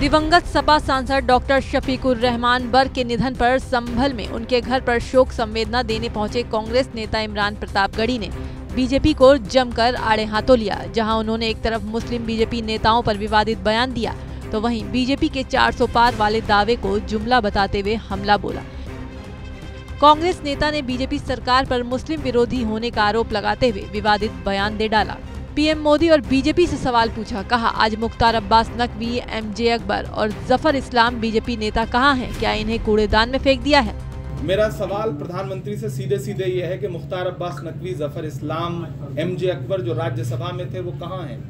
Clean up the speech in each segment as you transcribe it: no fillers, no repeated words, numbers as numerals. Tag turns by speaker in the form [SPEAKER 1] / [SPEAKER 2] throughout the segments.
[SPEAKER 1] दिवंगत सपा सांसद डॉक्टर शफीकुर रहमान बर के निधन पर संभल में उनके घर पर शोक संवेदना देने पहुंचे कांग्रेस नेता इमरान प्रतापगढ़ी ने बीजेपी को जमकर आड़े हाथों लिया। जहां उन्होंने एक तरफ मुस्लिम बीजेपी नेताओं पर विवादित बयान दिया तो वहीं बीजेपी के 400 पार वाले दावे को जुमला बताते हुए हमला बोला। कांग्रेस नेता ने बीजेपी सरकार पर मुस्लिम विरोधी होने का आरोप लगाते हुए विवादित बयान दे डाला। पीएम मोदी और बीजेपी से सवाल पूछा। कहा, आज मुख्तार अब्बास नकवी, एमजे अकबर और जफर इस्लाम बीजेपी नेता कहाँ हैं? क्या इन्हें कूड़ेदान में फेंक दिया है?
[SPEAKER 2] मेरा सवाल प्रधानमंत्री से सीधे सीधे ये है कि मुख्तार अब्बास नकवी, जफर इस्लाम, एमजे अकबर जो राज्यसभा में थे वो कहाँ हैं?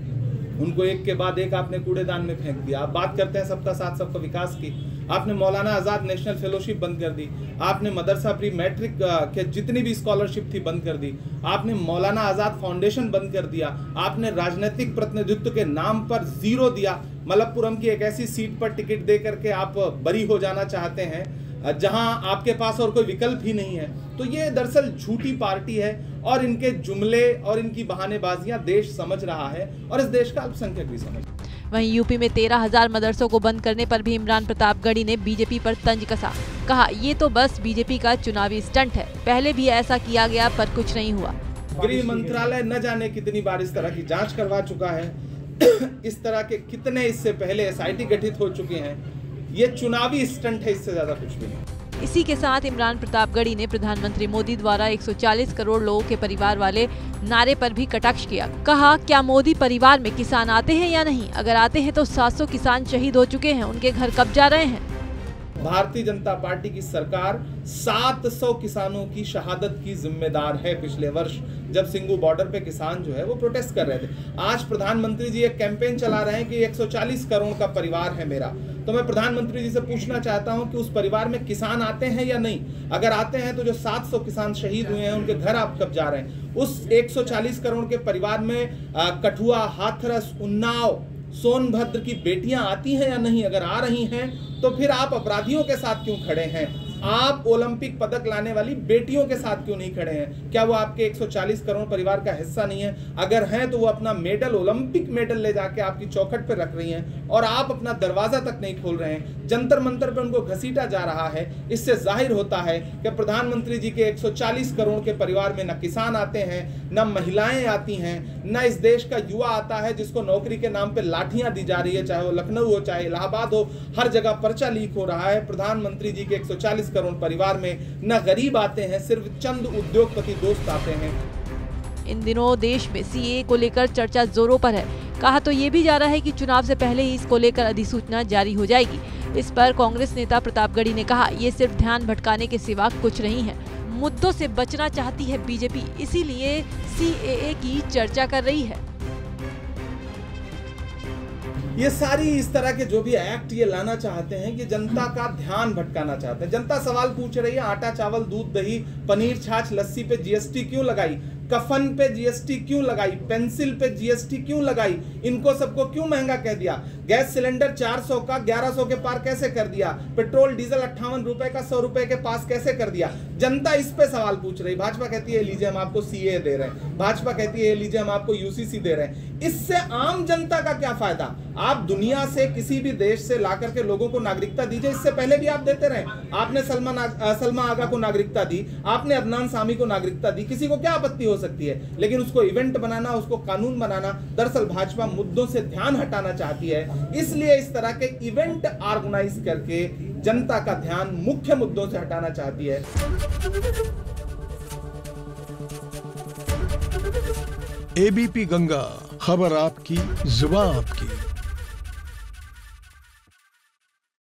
[SPEAKER 2] उनको एक के बाद एक आपने कूड़ेदान में फेंक दिया। आप बात करते हैं सबका साथ सबका विकास की, आपने मौलाना आज़ाद नेशनल फेलोशिप बंद कर दी, आपने मदरसा प्री मैट्रिक के जितनी भी स्कॉलरशिप थी बंद कर दी, आपने मौलाना आज़ाद फाउंडेशन बंद कर दिया, आपने राजनीतिक प्रतिनिधित्व के नाम पर जीरो दिया। मलप्पुरम की एक ऐसी सीट पर टिकट दे करके आप बरी हो जाना चाहते हैं जहां आपके पास और कोई विकल्प ही नहीं है। तो ये दरअसल झूठी पार्टी है और इनके जुमले और इनकी बहानेबाजियां देश समझ रहा है और इस देश का अल्पसंख्यक भी समझ।
[SPEAKER 1] वहीं यूपी में 13,000 मदरसों को बंद करने पर भी इमरान प्रतापगढ़ी ने बीजेपी पर तंज कसा। कहा, ये तो बस बीजेपी का चुनावी स्टंट है, पहले भी ऐसा किया गया पर कुछ नहीं हुआ।
[SPEAKER 2] गृह मंत्रालय न जाने कितनी बार इस तरह की जांच करवा चुका है। इस तरह के कितने इससे पहले SIT गठित हो चुके हैं। ये चुनावी स्टंट है, इससे ज्यादा कुछ भी नहीं।
[SPEAKER 1] इसी के साथ इमरान प्रतापगढ़ी ने प्रधानमंत्री मोदी द्वारा 140 करोड़ लोगों के परिवार वाले नारे पर भी कटाक्ष किया। कहा, क्या मोदी परिवार में किसान आते हैं या नहीं? अगर आते हैं तो 700 किसान शहीद हो चुके हैं, उनके घर कब जा रहे हैं?
[SPEAKER 2] भारतीय जनता पार्टी की सरकार 700 किसानों की शहादत की जिम्मेदार है। पिछले वर्ष जब सिंगू बॉर्डर पे किसान जो है वो प्रोटेस्ट कर रहे थे, आज प्रधानमंत्री जी एक कैंपेन चला रहे हैं कि 140 करोड़ का परिवार है मेरा। तो मैं प्रधानमंत्री जी से पूछना चाहता हूं कि उस परिवार में किसान आते हैं या नहीं? अगर आते हैं तो जो 700 किसान शहीद हुए हैं उनके घर आप कब जा रहे हैं? उस 140 करोड़ के परिवार में कठुआ, हाथरस, उन्नाव, सोनभद्र की बेटियां आती हैं या नहीं? अगर आ रही हैं तो फिर आप अपराधियों के साथ क्यों खड़े हैं? आप ओलंपिक पदक लाने वाली बेटियों के साथ क्यों नहीं खड़े हैं? क्या वो आपके 140 करोड़ परिवार का हिस्सा नहीं है? अगर हैं तो वो अपना मेडल, ओलंपिक मेडल ले जाके आपकी चौखट पर रख रही हैं और आप अपना दरवाजा तक नहीं खोल रहे हैं। जंतर मंतर पे उनको घसीटा जा रहा है। इससे जाहिर होता है कि प्रधानमंत्री जी के 140 करोड़ के परिवार में न किसान आते हैं, न महिलाएं आती हैं, न इस देश का युवा आता है जिसको नौकरी के नाम पे लाठियां दी जा रही है, चाहे वो लखनऊ हो चाहे इलाहाबाद हो, हर जगह पर्चा लीक हो रहा है। प्रधानमंत्री जी के 140 करोड़ परिवार में न गरीब आते हैं, सिर्फ चंद उद्योगपति दोस्त आते हैं।
[SPEAKER 1] इन दिनों देश में CAA को लेकर चर्चा जोरों पर है। कहा तो ये भी जा रहा है कि चुनाव से पहले ही इसको लेकर अधिसूचना जारी हो जाएगी। इस पर कांग्रेस नेता प्रतापगढ़ी ने कहा, ये सिर्फ ध्यान भटकाने के सिवा कुछ नहीं है। मुद्दों से बचना चाहती है बीजेपी, इसीलिए CAA की चर्चा कर रही है।
[SPEAKER 2] ये सारी इस तरह के जो भी एक्ट ये लाना चाहते हैं कि जनता का ध्यान भटकाना चाहते हैं। जनता सवाल पूछ रही है, आटा, चावल, दूध, दही, पनीर, छाछ, लस्सी पे GST क्यों लगाई? कफन पे GST क्यों लगाई? पेंसिल पे GST क्यों लगाई? इनको सबको क्यों महंगा कह दिया? गैस सिलेंडर 400 का 1100 के पार कैसे कर दिया? पेट्रोल डीजल 58 रुपए का 100 रुपए के पास कैसे कर दिया? जनता इस पे सवाल पूछ रही। भाजपा कहती है लीजिए हम आपको CAA दे रहे हैं, भाजपा कहती है लीजिए हम आपको UCC दे रहे हैं। इससे आम जनता का क्या फायदा? आप दुनिया से किसी भी देश से ला करके लोगों को नागरिकता दीजिए। इससे पहले भी आप देते रहे। आपने सलमा आगा को नागरिकता दी, आपने अदनान सामी को नागरिकता दी, किसी को क्या आपत्ति हो सकती है? लेकिन उसको इवेंट बनाना, उसको कानून बनाना, दरअसल भाजपा मुद्दों से ध्यान हटाना चाहती है। इसलिए इस तरह के इवेंट ऑर्गेनाइज करके जनता का ध्यान मुख्य मुद्दों से हटाना चाहती है।
[SPEAKER 3] ABP गंगा, खबर आपकी, जुबान आपकी।